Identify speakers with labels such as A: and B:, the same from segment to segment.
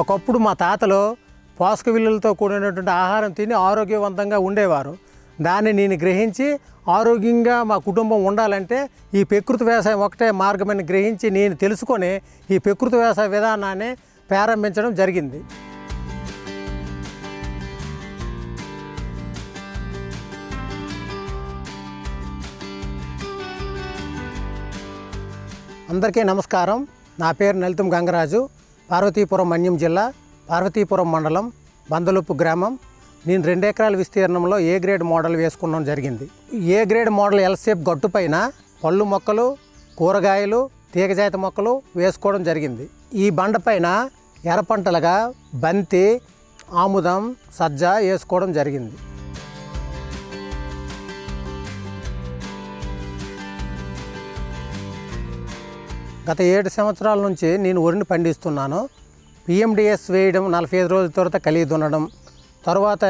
A: ఒకప్పుడు మా తాతలు పోషక విలువలతో కూడినటువంటి ఆహారం తిని ఆరోగ్యవంతంగా ఉండేవారు. దాన్ని నేను గ్రహించి ఆరోగ్యంగా మా కుటుంబం ఉండాలంటే ఈ ప్రకృతి వ్యవసాయం ఒకటే మార్గమని గ్రహించి నేను తెలుసుకొని ఈ ప్రకృతి వ్యవసాయ విధానాన్ని ప్రారంభించడం జరిగింది. అందరికీ నమస్కారం. నా పేరు నలితం గంగరాజు. పార్వతీపురం మన్యం జిల్లా, పార్వతీపురం మండలం, బందలుప్పు గ్రామం. నేను 2 ఎకరాల విస్తీర్ణంలో ఏ గ్రేడ్ మోడల్ వేసుకున్నాం జరిగింది. A grade model L shape గట్టు పైన పళ్ళు మొక్కలు, కూరగాయలు, తీగజాతి మొక్కలు వేసుకోవడం జరిగింది. ఈ బండ పైన ఎర్ర పంటలుగా బంతి, ఆముదం, సజ్జ వేసుకోవడం జరిగింది. గత 7 సంవత్సరాల నుంచి నేను వరిని పండిస్తున్నాను. PMDS వేయడం, 45 రోజుల తర్వాత కలిగి దున్నడం, తర్వాత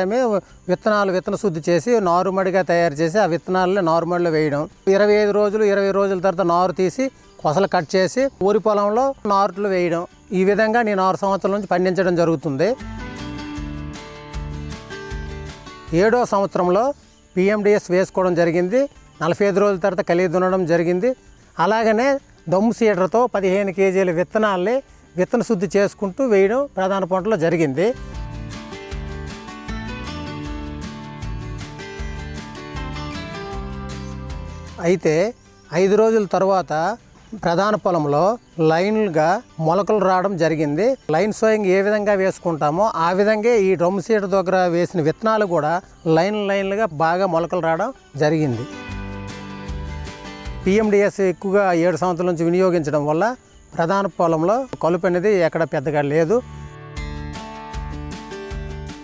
A: విత్తన శుద్ధి చేసి నారుమడిగా తయారు చేసి ఆ విత్తనాలని నారుమడిలో వేయడం, 25 రోజులు 20 రోజుల తర్వాత నారు తీసి కొసలు కట్ చేసి ఊరి పొలంలో నారులు వేయడం. ఈ విధంగా నేను 6 సంవత్సరాల నుంచి పండించడం జరుగుతుంది. 7వ సంవత్సరంలో PMDS వేసుకోవడం జరిగింది. 45 రోజుల తర్వాత కలిగి దున్నడం జరిగింది. అలాగనే దమ్ము సీడర్తో 15 కేజీల విత్తనాల్ని విత్తన శుద్ధి చేసుకుంటూ వేయడం ప్రధాన పంటలో జరిగింది. అయితే 5 రోజుల తర్వాత ప్రధాన పొలంలో లైన్లుగా మొలకలు రావడం జరిగింది. లైన్ సోయింగ్ ఏ విధంగా వేసుకుంటామో ఆ విధంగా ఈ డ్రమ్ సీడర్ దగ్గర వేసిన విత్తనాలు కూడా లైన్లుగా బాగా మొలకలు రావడం జరిగింది. PMDS ఎక్కువగా 7 సంవత్సరాల నుంచి వినియోగించడం వల్ల ప్రధాన పొలంలో కలుపు అనేది ఎక్కడ పెద్దగా లేదు.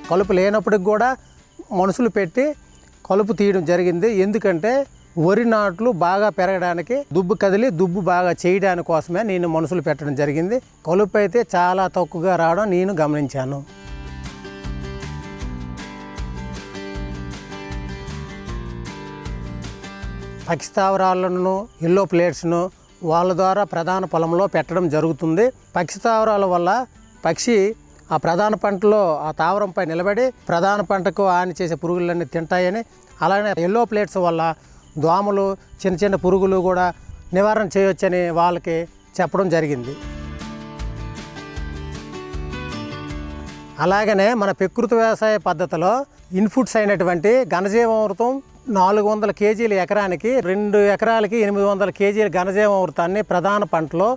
A: కలుపు లేనప్పటికి కూడా మనుషులు పెట్టి కలుపు తీయడం జరిగింది. ఎందుకంటే వరి నాట్లు బాగా పెరగడానికి, దుబ్బు కదిలి దుబ్బు బాగా చేయడానికి కోసమే నేను మనుషులు పెట్టడం జరిగింది. కలుపు అయితే చాలా తక్కువగా రావడం నేను గమనించాను. పక్షి స్థావరాలను, ఎల్లో ప్లేట్స్ను వాళ్ళ ద్వారా ప్రధాన పొలంలో పెట్టడం జరుగుతుంది. పక్షి స్థావరాల వల్ల పక్షి ఆ ప్రధాన పంటలో ఆ తావరంపై నిలబడి ప్రధాన పంటకు హాని చేసే పురుగులన్నీ తింటాయని, అలాగే ఎల్లో ప్లేట్స్ వల్ల దోమలు, చిన్న చిన్న పురుగులు కూడా నివారణ చేయవచ్చని వాళ్ళకి చెప్పడం జరిగింది. అలాగనే మన ప్రకృతి వ్యవసాయ పద్ధతిలో ఇన్పుట్స్ అయినటువంటి ఘనజీవామృతం 400 కేజీల ఎకరానికి 2 ఎకరాలకి 800 కేజీల ఘనజీవామృతాన్ని ప్రధాన పంటలో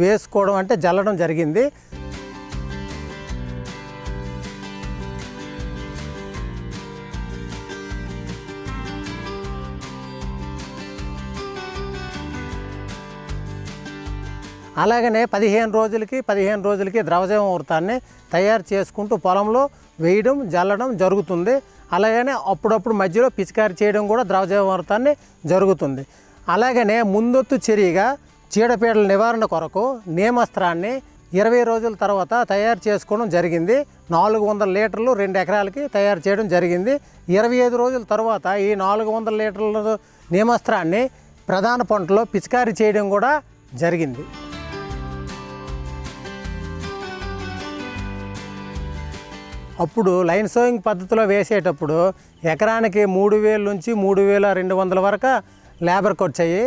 A: వేసుకోవడం అంటే జల్లడం జరిగింది. అలాగనే 15 రోజులకి ద్రవజీవామృతాన్ని తయారు చేసుకుంటూ పొలంలో వేయడం, జల్లడం జరుగుతుంది. అలాగనే అప్పుడప్పుడు మధ్యలో పిచికారి చేయడం కూడా ద్రవజీవామృతాన్ని జరుగుతుంది. అలాగనే ముందొత్తు చర్యగా చీడపీడల నివారణ కొరకు నేమస్త్రాన్ని 20 రోజుల తర్వాత తయారు చేసుకోవడం జరిగింది. 400 లీటర్లు 2 ఎకరాలకి తయారు చేయడం జరిగింది. 25 రోజుల తర్వాత ఈ 400 లీటర్ల నేమస్త్రాన్ని ప్రధాన పంటలో పిచికారి చేయడం కూడా జరిగింది. అప్పుడు లైన్ సోయింగ్ పద్ధతిలో వేసేటప్పుడు ఎకరానికి 3000 నుంచి 3200 వరకు లేబర్ ఖర్చు అయ్యి,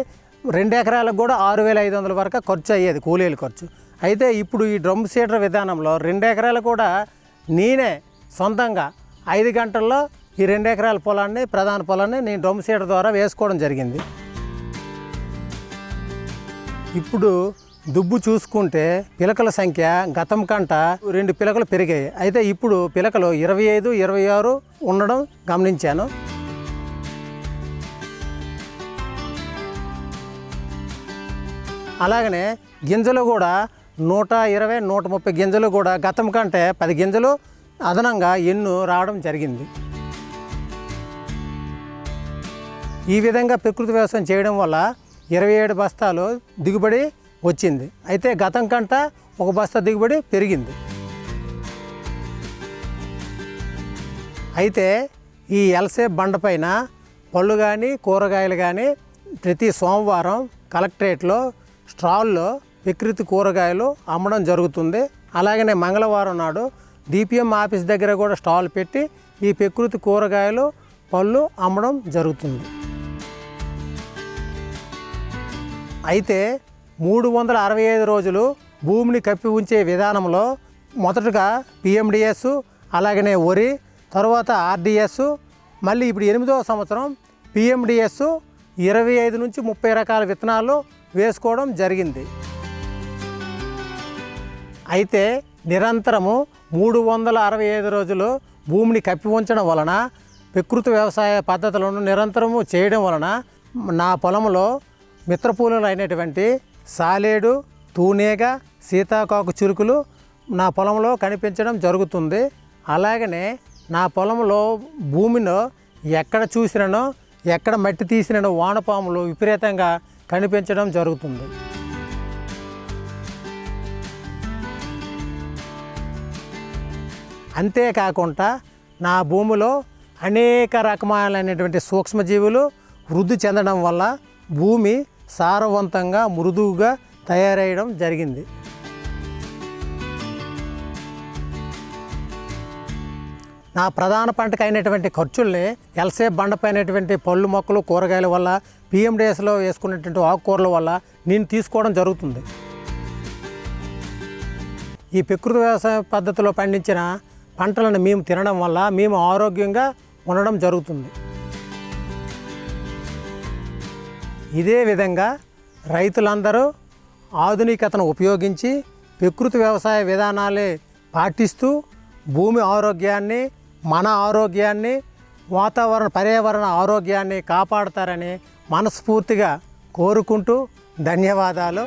A: 2 ఎకరాలకు కూడా 6500 వరకు ఖర్చు అయ్యేది కూలీల ఖర్చు. అయితే ఇప్పుడు ఈ డ్రమ్ సీడర్ విధానంలో 2 ఎకరాలు కూడా నేనే సొంతంగా 5 గంటల్లో ఈ 2 ఎకరాల పొలాన్ని, ప్రధాన పొలాన్ని నేను డ్రమ్ సీడర్ ద్వారా వేసుకోవడం జరిగింది. ఇప్పుడు దుబ్బు చూసుకుంటే పిలకల సంఖ్య గతం కంట 2 పిలకలు పెరిగాయి. అయితే ఇప్పుడు పిలకలు 25, 26 ఉండడం గమనించాను. అలాగనే గింజలు కూడా 120, 130 గింజలు కూడా గతం కంటే 10 గింజలు అదనంగా ఎన్ను రావడం జరిగింది. ఈ విధంగా ప్రకృతి వ్యవసాయం చేయడం వల్ల 27 బస్తాలు దిగుబడి వచ్చింది. అయితే గతం కంట 1 బస్తా దిగుబడి పెరిగింది. అయితే ఈ ఎల్ షేప్ బండ పైన పళ్ళు కానీ కూరగాయలు కానీ ప్రతి సోమవారం కలెక్టరేట్లో స్టాల్లో ప్రకృతి కూరగాయలు అమ్మడం జరుగుతుంది. అలాగనే మంగళవారం నాడు డిపిఎం ఆఫీస్ దగ్గర కూడా స్టాల్ పెట్టి ఈ ప్రకృతి కూరగాయలు పళ్ళు అమ్మడం జరుగుతుంది. అయితే 365 రోజులు భూమిని కప్పి ఉంచే విధానంలో మొదటగా పిఎండిఎస్, అలాగనే వరి, తర్వాత ఆర్డిఎస్, మళ్ళీ ఇప్పుడు 8వ సంవత్సరం పిఎండిఎస్ 25 నుంచి 30 రకాల విత్తనాలు వేసుకోవడం జరిగింది. అయితే నిరంతరము 365 రోజులు భూమిని కప్పి ఉంచడం వలన, ప్రకృతి వ్యవసాయ పద్ధతులను నిరంతరము చేయడం వలన నా పొలంలో మిత్రపూలలు అయినటువంటి సాలేడు, తూనేగ, సీతాకాకు చురుకులు నా పొలంలో కనిపించడం జరుగుతుంది. అలాగనే నా పొలంలో భూమిలో ఎక్కడ చూసినానో, ఎక్కడ మట్టి తీసినానో వానపాములు విపరీతంగా కనిపించడం జరుగుతుంది. అంతేకాకుండా నా భూమిలో అనేక రకమైనటువంటి సూక్ష్మజీవులు వృద్ధి చెందడం వల్ల భూమి సారవంతంగా మృదువుగా తయారయ్యడం జరిగింది. నా ప్రధాన పంటకు అయినటువంటి ఖర్చుల్ని ఎల్సేఫ్ బండపైనటువంటి పళ్ళు మొక్కలు కూరగాయల వల్ల, పిఎండిఎస్లో వేసుకున్నటువంటి ఆకుకూరల వల్ల నేను తీసుకోవడం జరుగుతుంది. ఈ ప్రకృతి వ్యవసాయ పద్ధతిలో పండించిన పంటలను మేము తినడం వల్ల మేము ఆరోగ్యంగా ఉండడం జరుగుతుంది. ఇదే విధంగా రైతులందరూ ఆధునికతను ఉపయోగించి ప్రకృతి వ్యవసాయ విధానాలే పాటిస్తూ భూమి ఆరోగ్యాన్ని, మన ఆరోగ్యాన్ని, పర్యావరణ ఆరోగ్యాన్ని కాపాడతారని మనస్ఫూర్తిగా కోరుకుంటూ ధన్యవాదాలు.